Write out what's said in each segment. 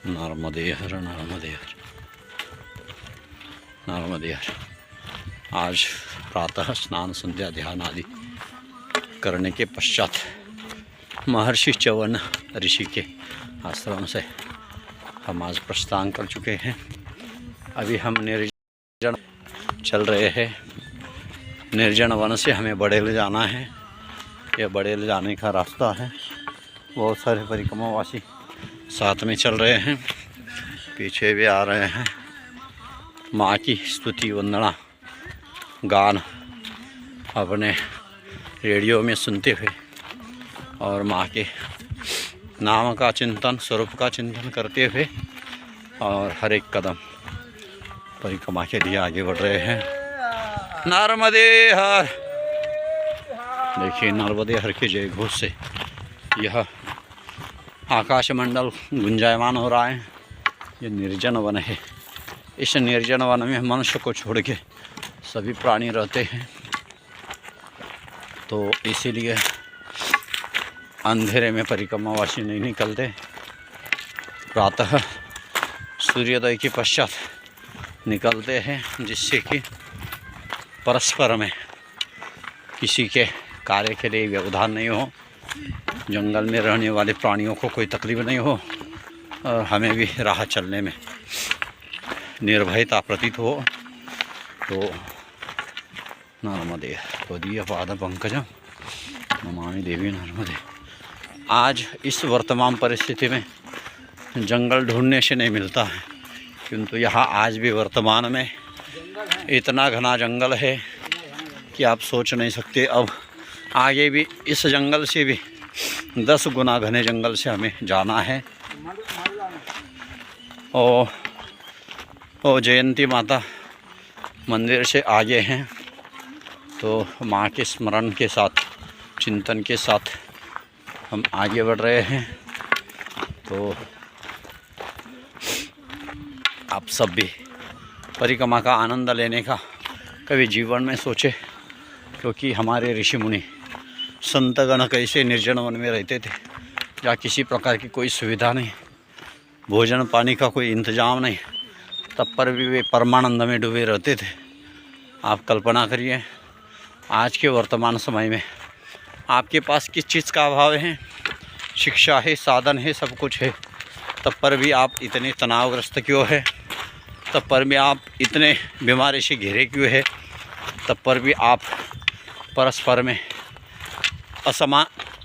नर्मदे हर नर्मदे हर नर्मदे हर। आज प्रातः स्नान संध्या ध्यान आदि करने के पश्चात महर्षि च्यवन ऋषि के आश्रम से हम आज प्रस्थान कर चुके हैं। अभी हम निर्जन चल रहे हैं। निर्जन वन से हमें बड़ेल जाना है। यह बड़ेल जाने का रास्ता है। बहुत सारे परिक्रमावासी साथ में चल रहे हैं, पीछे भी आ रहे हैं। माँ की स्तुति वंदना गान अपने रेडियो में सुनते हुए और माँ के नाम का चिंतन, स्वरूप का चिंतन करते हुए और हर एक कदम परिक्रमा के लिए आगे बढ़ रहे हैं। नर्मदे हर। देखिए, नर्मदे हर के जय घोष से यह आकाशमंडल गुंजायमान हो रहा है। ये निर्जन वन है। इस निर्जन वन में मनुष्य को छोड़ के सभी प्राणी रहते हैं, तो इसीलिए अंधेरे में परिक्रमावासी नहीं निकलते। प्रातः सूर्योदय के पश्चात निकलते हैं, जिससे कि परस्पर में किसी के कार्य के लिए व्यवधान नहीं हो, जंगल में रहने वाले प्राणियों को कोई तकलीफ नहीं हो और हमें भी राह चलने में निर्भयता प्रतीत हो। तो नर्मदे त्वदीय पाद पंकजं नमामि देवी नर्मदे। आज इस वर्तमान परिस्थिति में जंगल ढूंढने से नहीं मिलता है, किंतु यहाँ आज भी वर्तमान में इतना घना जंगल है कि आप सोच नहीं सकते। अब आगे भी इस जंगल से भी 10 गुना घने जंगल से हमें जाना है। और जयंती माता मंदिर से आगे हैं, तो माँ के स्मरण के साथ, चिंतन के साथ हम आगे बढ़ रहे हैं। तो आप सब भी परिक्रमा का आनंद लेने का कभी जीवन में सोचे, क्योंकि हमारे ऋषि मुनि संतगण कैसे निर्जन वन में रहते थे, या किसी प्रकार की कोई सुविधा नहीं, भोजन पानी का कोई इंतजाम नहीं, तब पर भी वे परमानंद में डूबे रहते थे। आप कल्पना करिए, आज के वर्तमान समय में आपके पास किस चीज़ का अभाव है? शिक्षा है, साधन है, सब कुछ है, तब पर भी आप इतने तनावग्रस्त क्यों है? तब पर भी आप इतने बीमारी से घिरे क्यों है? तब पर भी आप परस्पर में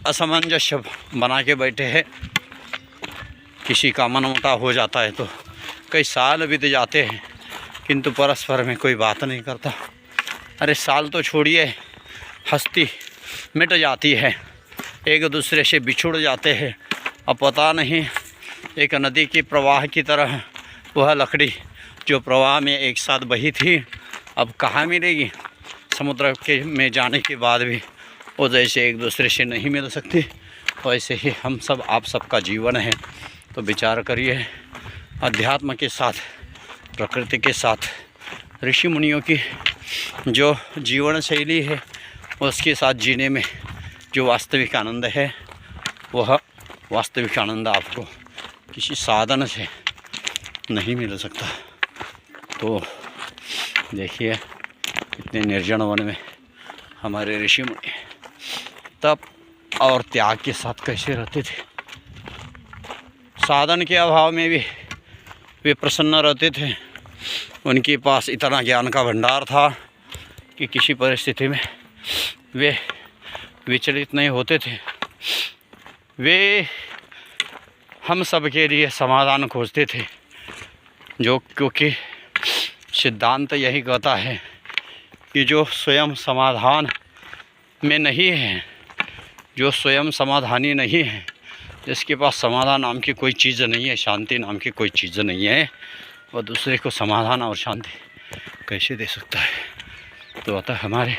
असमंजस्य बना के बैठे हैं। किसी का मनमुटाव हो जाता है तो कई साल बीत जाते हैं, किंतु परस्पर में कोई बात नहीं करता। अरे साल तो छोड़िए, हस्ती मिट जाती है, एक दूसरे से बिछुड़ जाते हैं। अब पता नहीं, एक नदी के प्रवाह की तरह वह लकड़ी जो प्रवाह में एक साथ बही थी, अब कहाँ मिलेगी? समुद्र के में जाने के बाद भी वो जैसे एक दूसरे से नहीं मिल सकती, वैसे ही हम सब, आप सबका जीवन है। तो विचार करिए, अध्यात्म के साथ, प्रकृति के साथ, ऋषि मुनियों की जो जीवन शैली है, उसके साथ जीने में जो वास्तविक आनंद है, वह वास्तविक आनंद आपको किसी साधन से नहीं मिल सकता। तो देखिए, इतने निर्जन वन में हमारे ऋषि मुनि तप और त्याग के साथ कैसे रहते थे। साधन के अभाव में भी वे प्रसन्न रहते थे। उनके पास इतना ज्ञान का भंडार था कि किसी परिस्थिति में वे विचलित नहीं होते थे। वे हम सब के लिए समाधान खोजते थे, जो क्योंकि सिद्धांत यही कहता है कि जो स्वयं समाधान में नहीं है, जो स्वयं समाधानी नहीं है, जिसके पास समाधान नाम की कोई चीज़ नहीं है, शांति नाम की कोई चीज़ नहीं है, वह दूसरे को समाधान और शांति कैसे दे सकता है? तो अतः हमारे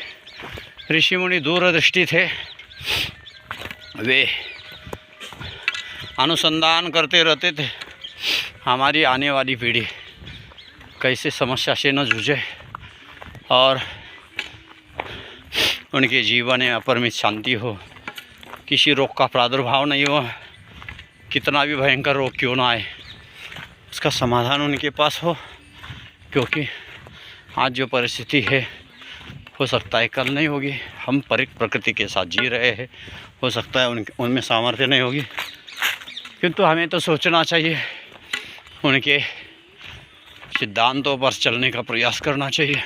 ऋषि मुनि दूरदृष्टि थे। वे अनुसंधान करते रहते थे, हमारी आने वाली पीढ़ी कैसे समस्या से न जूझे और उनके जीवन में अपरिमित शांति हो, किसी रोग का प्रादुर्भाव नहीं हो, कितना भी भयंकर रोग क्यों ना आए, उसका समाधान उनके पास हो, क्योंकि आज जो परिस्थिति है हो सकता है कल नहीं होगी। हम प्रकृति के साथ जी रहे हैं, हो सकता है उनमें सामर्थ्य नहीं होगी, किंतु हमें तो सोचना चाहिए, उनके सिद्धांतों पर चलने का प्रयास करना चाहिए,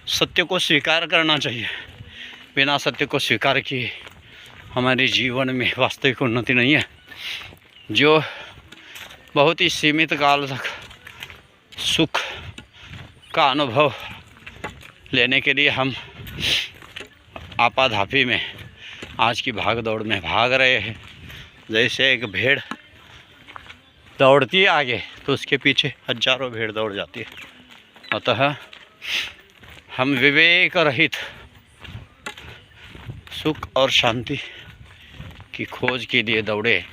सत्य को स्वीकार करना चाहिए। बिना सत्य को स्वीकार किए हमारे जीवन में वास्तविक उन्नति नहीं है। जो बहुत ही सीमित काल तक सुख का अनुभव लेने के लिए हम आपाधापी में आज की भाग दौड़ में भाग रहे हैं। जैसे एक भेड़ दौड़ती है आगे तो उसके पीछे हजारों भेड़ दौड़ जाती है। अतः हम विवेक रहित सुख और शांति की खोज के लिए दौड़े,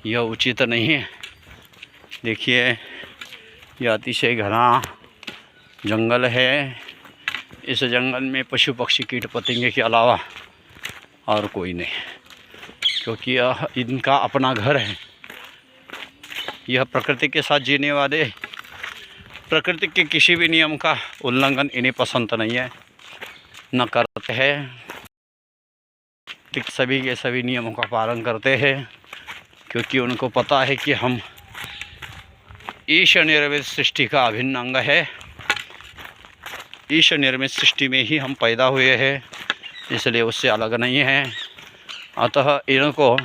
यह उचित नहीं है। देखिए, यह अतिशय घना जंगल है। इस जंगल में पशु पक्षी कीट पतंगे के अलावा और कोई नहीं, क्योंकि यह इनका अपना घर है। यह प्रकृति के साथ जीने वाले, प्रकृति के किसी भी नियम का उल्लंघन इन्हें पसंद नहीं है, न करते हैं। सभी के सभी नियमों का पालन करते हैं, क्योंकि उनको पता है कि हम ईश्वर निर्मित सृष्टि का अभिन्न अंग है। ईश्वर निर्मित सृष्टि में ही हम पैदा हुए हैं, इसलिए उससे अलग नहीं है। अतः इनको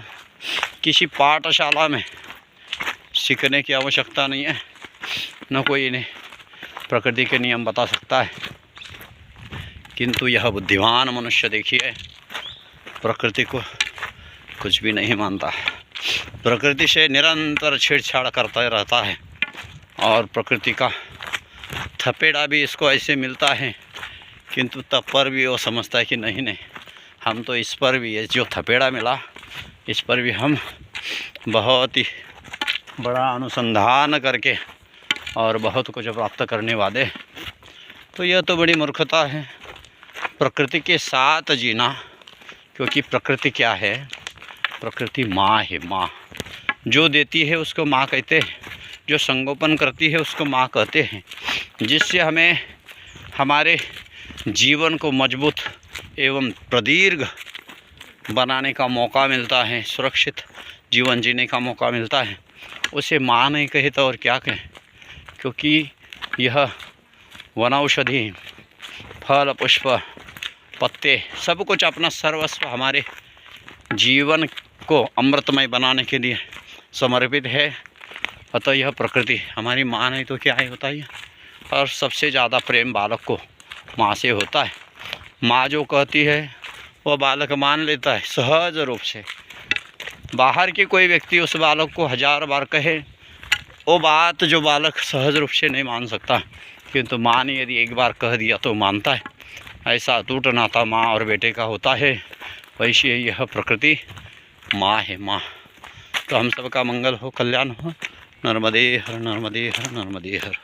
किसी पाठशाला में सीखने की आवश्यकता नहीं है, न कोई इन्हें प्रकृति के नियम बता सकता है। किंतु यह बुद्धिमान मनुष्य देखिए, प्रकृति को कुछ भी नहीं मानता, प्रकृति से निरंतर छेड़छाड़ करता रहता है, और प्रकृति का थपेड़ा भी इसको ऐसे मिलता है, किंतु तब पर भी वो समझता है कि नहीं, हम तो इस पर भी, ये जो थपेड़ा मिला इस पर भी हम बहुत ही बड़ा अनुसंधान करके और बहुत कुछ प्राप्त करने वाले। तो यह तो बड़ी मूर्खता है प्रकृति के साथ जीना, क्योंकि प्रकृति क्या है? प्रकृति माँ है। माँ जो देती है उसको माँ कहते हैं, जो संगोपन करती है उसको माँ कहते हैं, जिससे हमें हमारे जीवन को मजबूत एवं प्रदीर्घ बनाने का मौका मिलता है, सुरक्षित जीवन जीने का मौका मिलता है। उसे माँ नहीं कहे तो और क्या कहें, क्योंकि यह वनौषधि, फल, पुष्प, पत्ते सब कुछ अपना सर्वस्व हमारे जीवन को अमृतमय बनाने के लिए समर्पित है। अतः यह प्रकृति हमारी माँ नहीं तो क्या है, बताइए। और सबसे ज़्यादा प्रेम बालक को माँ से होता है। माँ जो कहती है वह बालक मान लेता है सहज रूप से। बाहर के कोई व्यक्ति उस बालक को 1000 बार कहे, वो बात जो बालक सहज रूप से नहीं मान सकता, किंतु माँ ने यदि एक बार कह दिया तो मानता है। ऐसा अटूट नाता माँ और बेटे का होता है, वैसे यह प्रकृति माँ है। माँ तो हम सबका मंगल हो, कल्याण हो। नर्मदे हर, नर्मदे हर, नर्मदे हर।